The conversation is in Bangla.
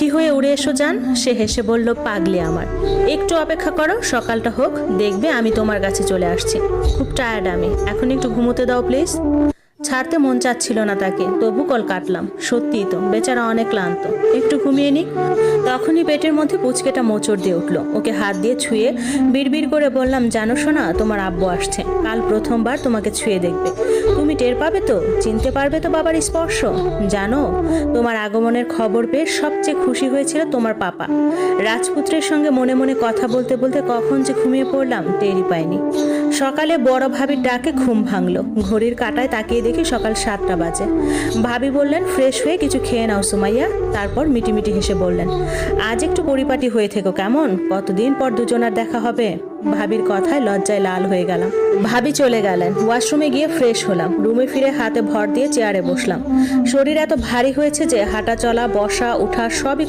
কি হয়ে উড়ে এসো যান। সে হেসে বলল, পাগলি আমার, একটু অপেক্ষা করো, সকালটা হোক, দেখবে আমি তোমার কাছে চলে আসছি। খুব টায়ার্ড আমি, এখন একটু ঘুমোতে দাও প্লিজ। ছাড়তে মন চাচ্ছিল না তাকে, তবু কল কাটলাম। সত্যিই তো বেচারা অনেক ক্লান্ত, একটু ঘুমিয়ে নিক। তখনই পেটের মধ্যে পুচকেটা মোচড় দিয়ে উঠলো। ওকে হাত দিয়ে ছুঁয়ে বিড়বিড় করে বললাম, জানো শোনা, তোমার আব্বু আসছে, কাল প্রথমবার তোমাকে ছুঁয়ে দেখবে। তুমি টের পাবে তো, চিনতে পারবে তো বাবার স্পর্শ। জানো, তোমার আগমনের খবর পেয়ে সবচেয়ে খুশি হয়েছিল তোমার পাপা। রাজপুত্রের সঙ্গে মনে মনে কথা বলতে বলতে কখন যে ঘুমিয়ে পড়লাম টেরই পাইনি। সকালে বড় ভাবির ডাকে ঘুম ভাঙলো। ঘড়ির কাঁটায় তাকিয়ে দেখি সকাল 7টা বাজে। ভাবি বললেন, ফ্রেশ হয়ে কিছু খেয়ে নাও সুমাইয়া। তারপর মিটিমিটি হেসে বললেন, আজ একটু পরিপাটি হয়ে থেকো কেমন, কতদিন পর দুজনার দেখা হবে। ভাবির কথায় লজ্জায় লাল হয়ে গেলাম। ভাবি চলে গেলেন। ওয়াশরুমে গিয়ে ফ্রেশ হলাম। রুমে ফিরে হাতে ভর দিয়ে চেয়ারে বসলাম। শরীর এত ভারী হয়েছে যে হাঁটা চলা বসা ওঠা সবই